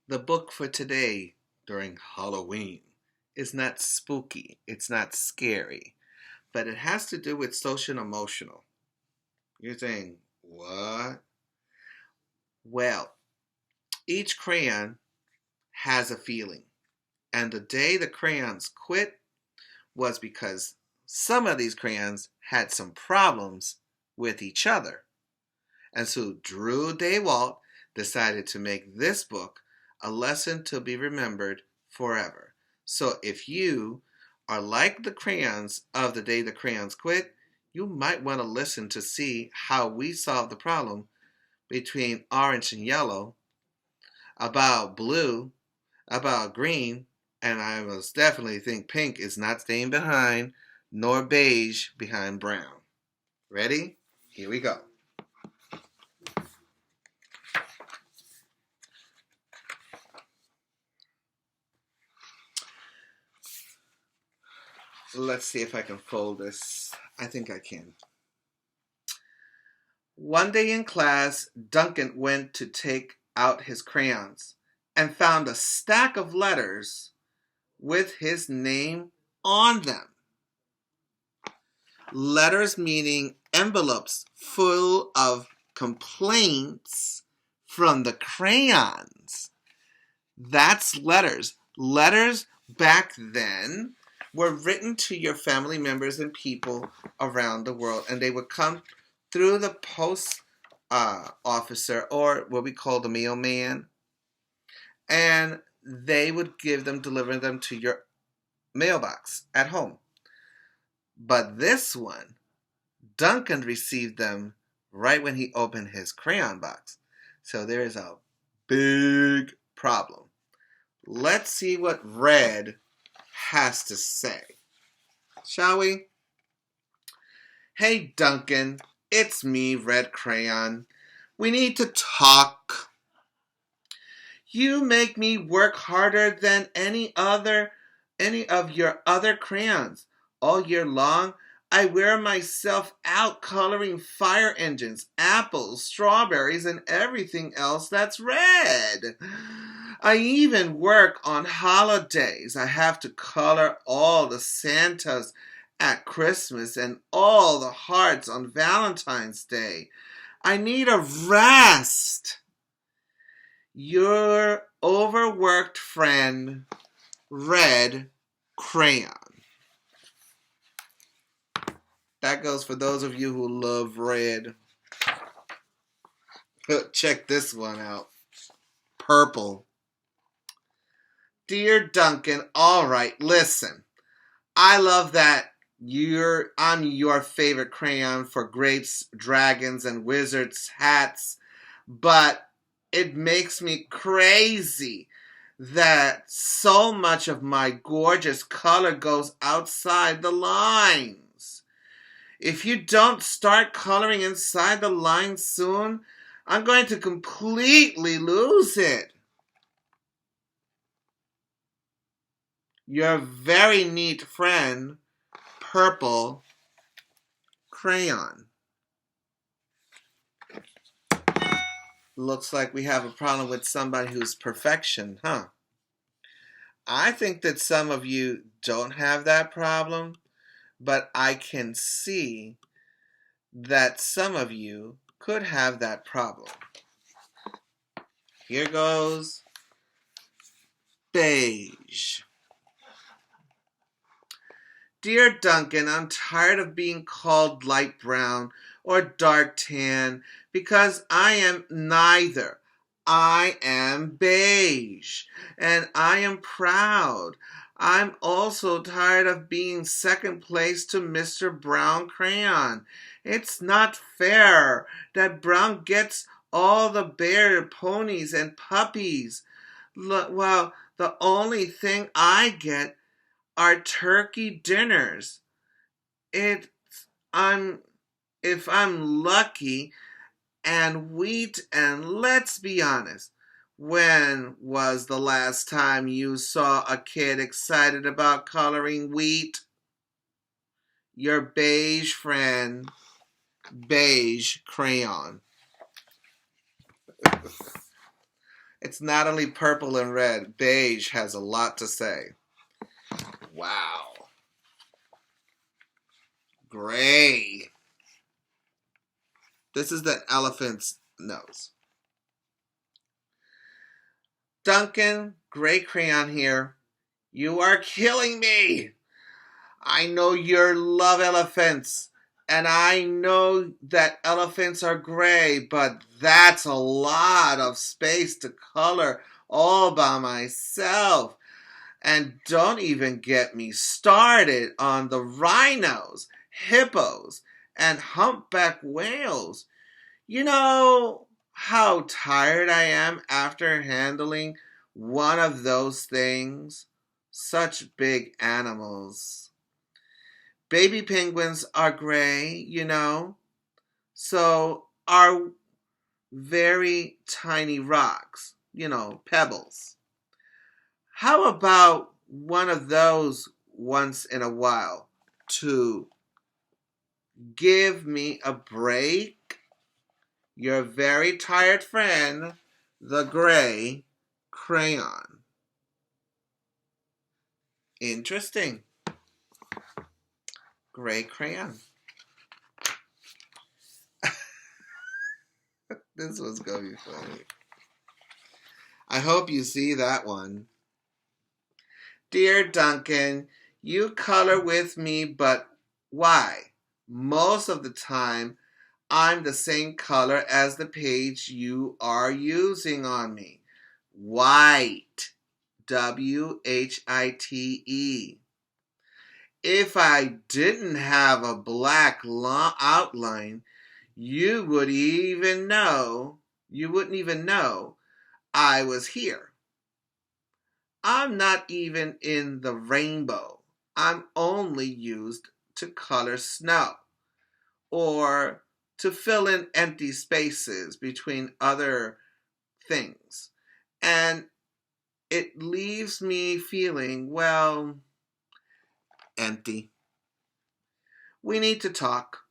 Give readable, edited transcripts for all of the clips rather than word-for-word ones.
The book for today during Halloween is not spooky, it's not scary, but it has to do with social and emotional. You're saying, what? Well, each crayon has a feeling. And the day the crayons quit was because some of these crayons had some problems with each other. And so Drew Daywalt decided to make this book a lesson to be remembered forever. So if you are like the crayons of the day the crayons quit, you might want to listen to see how we solve the problem between orange and yellow, about blue, about green, and I most definitely think pink is not staying behind, nor beige behind brown. Ready? Here we go. Let's see if I can fold this. I think I can. One day in class, Duncan went to take out his crayons and found a stack of letters with his name on them. Letters meaning envelopes full of complaints from the crayons. That's letters. Letters back then were written to your family members and people around the world, and they would come through the post officer, or what we call the mailman, and they would deliver them to your mailbox at home. But this one, Duncan received them right when he opened his crayon box. So there is a big problem. Let's see what Red has to say. Shall we? Hey, Duncan, it's me, Red Crayon. We need to talk. You make me work harder than any of your other crayons. All year long, I wear myself out coloring fire engines, apples, strawberries, and everything else that's red. I even work on holidays. I have to color all the Santas at Christmas and all the hearts on Valentine's Day. I need a rest. Your overworked friend, Red Crayon. That goes for those of you who love red. Check this one out. Purple. Dear Duncan, all right, listen. I love that I'm your favorite crayon for grapes, dragons, and wizards hats, but it makes me crazy that so much of my gorgeous color goes outside the lines. If you don't start coloring inside the lines soon, I'm going to completely lose it. Your very neat friend, Purple Crayon. Looks like we have a problem with somebody who's perfection, huh? I think that some of you don't have that problem, but I can see that some of you could have that problem. Here goes beige. Dear Duncan, I'm tired of being called light brown or dark tan because I am neither. I am beige, and I am proud. I'm also tired of being second place to Mr. Brown Crayon. It's not fair that Brown gets all the bear, ponies, and puppies, while the only thing I get are turkey dinners. It's I'm if I'm lucky, and wheat, and let's be honest. When was the last time you saw a kid excited about coloring wheat? Your beige friend, Beige Crayon. It's not only purple and red. Beige has a lot to say. Wow. Gray. This is the elephant's nose. Duncan, gray crayon here. You are killing me. I know you love elephants, and I know that elephants are gray, but that's a lot of space to color all by myself. And don't even get me started on the rhinos, hippos, and humpback whales. You know how tired I am after handling one of those things? Such big animals. Baby penguins are gray, you know, so are very tiny rocks, you know, pebbles. How about one of those once in a while to give me a break? Your very tired friend, the gray crayon. Interesting. Gray crayon. This was going to be funny. I hope you see that one. Dear Duncan, you color with me, but why? Most of the time, I'm the same color as the page you are using on me. White. W-H-I-T-E. If I didn't have a black outline, you wouldn't even know I was here. I'm not even in the rainbow. I'm only used to color snow or to fill in empty spaces between other things. And it leaves me feeling, well, empty. We need to talk.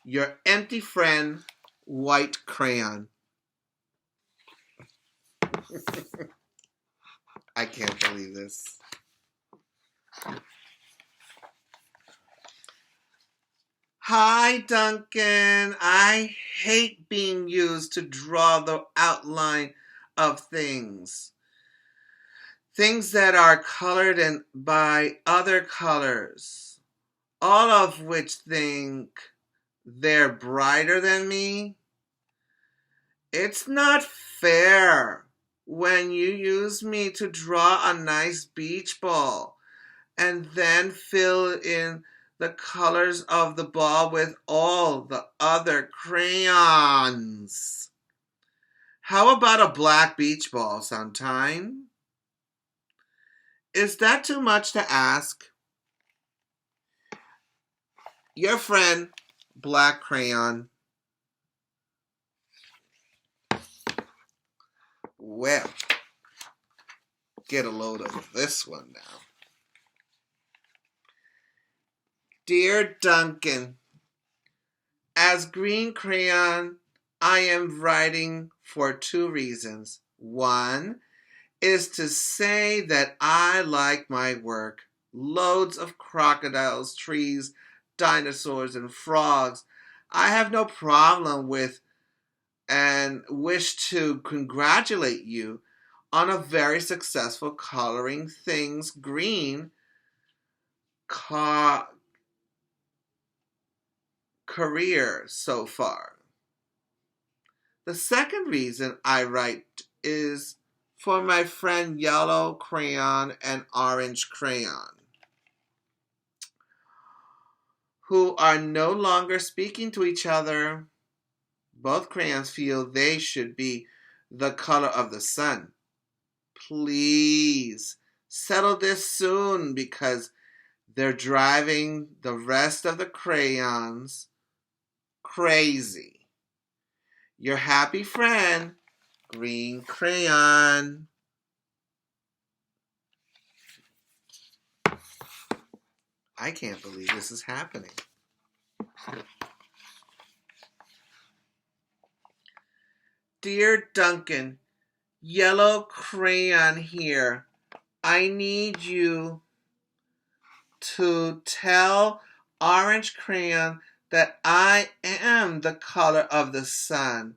Your empty friend, white crayon. I can't believe this. Hi, Duncan. I hate being used to draw the outline of things. Things that are colored in by other colors. All of which think they're brighter than me. It's not fair when you use me to draw a nice beach ball and then fill in the colors of the ball with all the other crayons. How about a black beach ball sometime? Is that too much to ask? Your friend, Black Crayon. Well, get a load of this one now. Dear Duncan, as Green Crayon, I am writing for 2 reasons. One is to say that I like my work. Loads of crocodiles, trees, dinosaurs, and frogs. I have no problem with and wish to congratulate you on a very successful coloring things green career so far. The second reason I write is for my friend Yellow Crayon and Orange Crayon, who are no longer speaking to each other. Both crayons feel they should be the color of the sun. Please settle this soon because they're driving the rest of the crayons crazy. Your happy friend, Green Crayon. I can't believe this is happening. Dear Duncan, Yellow crayon here. I need you to tell orange crayon that I am the color of the sun.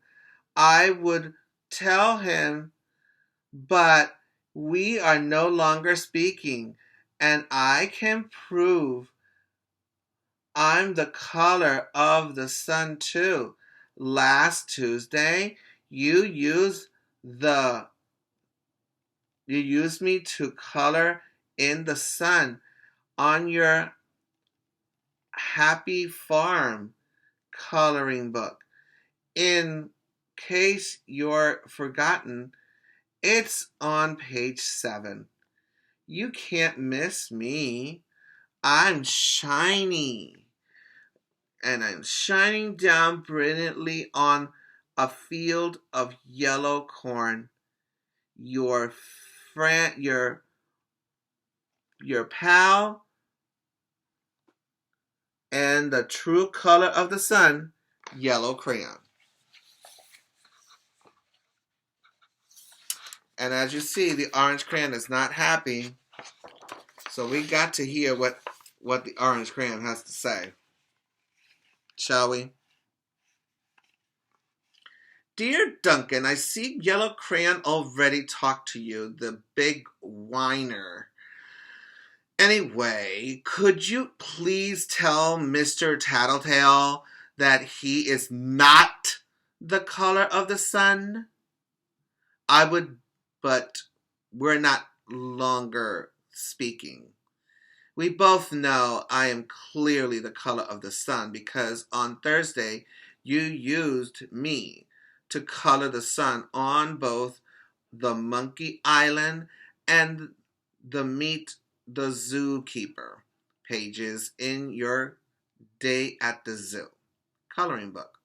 I would tell him, but we are no longer speaking, and I can prove I'm the color of the sun too. Last Tuesday, you used me to color in the sun on your Happy Farm coloring book. In case you're forgotten, it's on page 7. You can't miss me. I'm shiny. And I'm shining down brilliantly on a field of yellow corn. Your pal and the true color of the sun, yellow crayon. And as you see, the orange crayon is not happy. So we got to hear what the orange crayon has to say. Shall we? Dear Duncan, I see yellow crayon already talked to you, the big whiner. Anyway, could you please tell Mr. Tattletale that he is not the color of the sun? I would, but we're not longer speaking. We both know I am clearly the color of the sun because on Thursday you used me to color the sun on both the Monkey Island and the Meet the Zookeeper pages in your Day at the Zoo coloring book.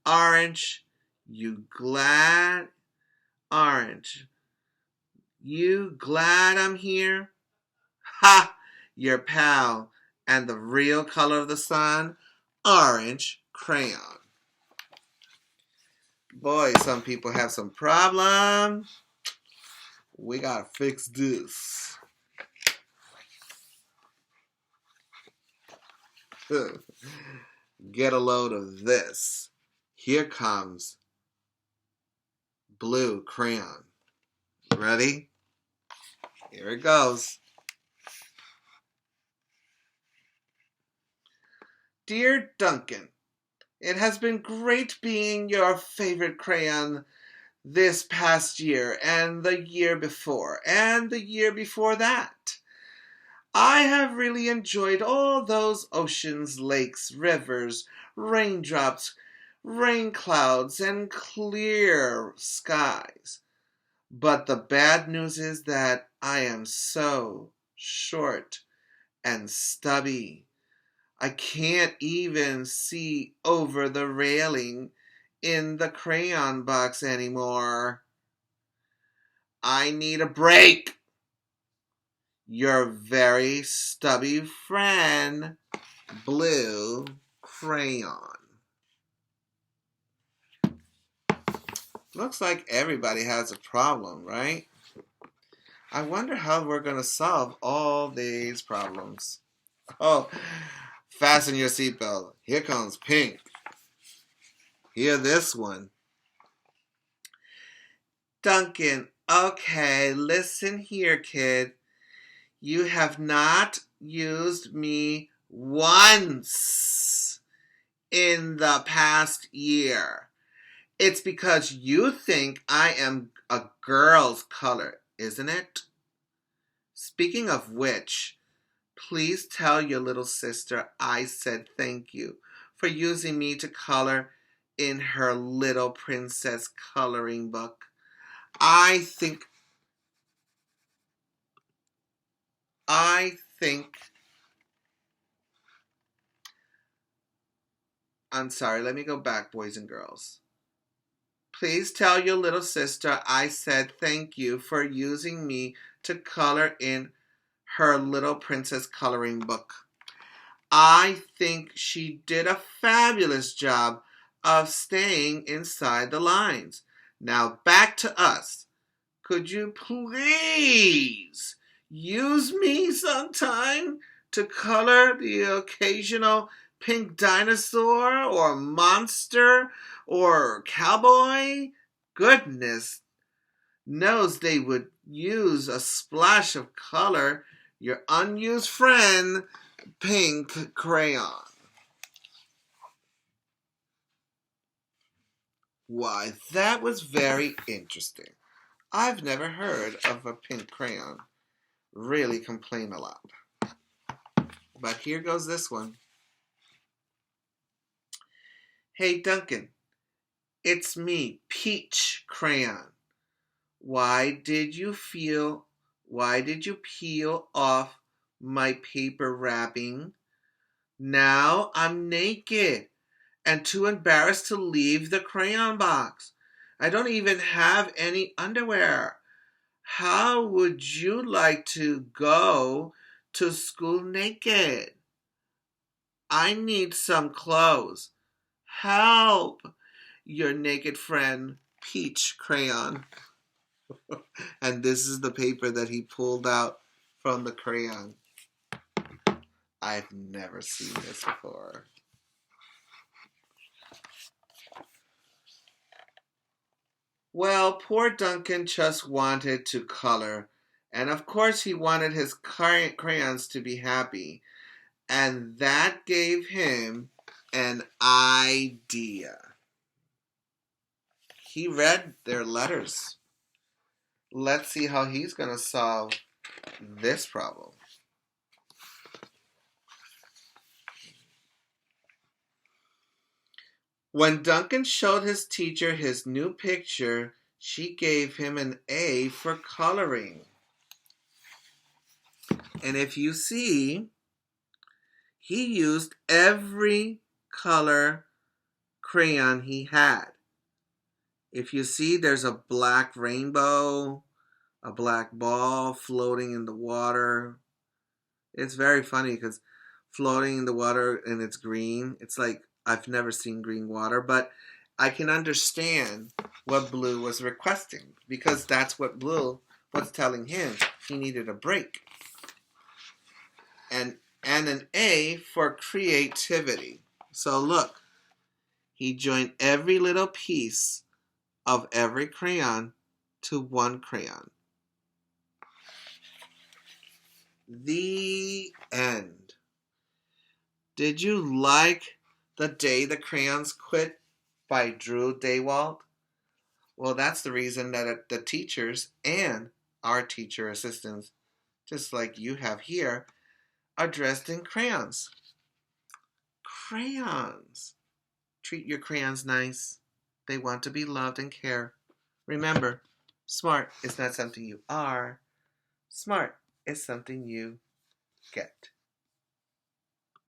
Orange, you glad I'm here? Ha! Your pal and the real color of the sun, orange crayon. Boy, some people have some problems. We gotta fix this. Get a load of this. Here comes blue crayon. Ready? Here it goes. Dear Duncan, it has been great being your favorite crayon this past year and the year before and the year before that. I have really enjoyed all those oceans, lakes, rivers, raindrops, rain clouds, and clear skies. But the bad news is that I am so short and stubby. I can't even see over the railing in the crayon box anymore. I need a break. Your very stubby friend, Blue Crayon. Looks like everybody has a problem, right? I wonder how we're going to solve all these problems. Oh, fasten your seatbelt. Here comes pink. Hear this one. Duncan, okay, listen here, kid. You have not used me once in the past year. It's because you think I am a girl's color, isn't it? Speaking of which, please tell your little sister I said thank you for using me to color in her little princess coloring book. I'm sorry, let me go back, boys and girls. Please tell your little sister I said thank you for using me to color in her little princess coloring book. I think she did a fabulous job of staying inside the lines. Now back to us. could you please use me sometime to color the occasional pink dinosaur or monster or cowboy? Goodness knows they would use a splash of color. Your unused friend, Pink Crayon. Why, that was very interesting. I've never heard of a pink crayon really complain aloud. But here goes this one. Hey Duncan, it's me, Peach Crayon. Why did you peel off my paper wrapping? Now I'm naked and too embarrassed to leave the crayon box. I don't even have any underwear. How would you like to go to school naked? I need some clothes. Help! Your naked friend, Peach Crayon. And this is the paper that he pulled out from the crayon. I've never seen this before. Well, poor Duncan just wanted to color. And of course he wanted his crayons to be happy. And that gave him an idea. He read their letters. Let's see how he's going to solve this problem. When Duncan showed his teacher his new picture, she gave him an A for coloring. And if you see, he used every color crayon he had. If you see, there's a black rainbow, a black ball floating in the water. It's very funny because floating in the water and it's green. It's like I've never seen green water, but I can understand what Blue was requesting because that's what Blue was telling him. He needed a break. And an A for creativity. So look, he joined every little piece of every crayon to one crayon. The end. Did you like The Day the Crayons Quit by Drew Daywalt? Well, that's the reason that the teachers and our teacher assistants, just like you have here, are dressed in crayons. Crayons. Treat your crayons nice. They want to be loved and cared. Remember, smart is not something you are. Smart is something you get.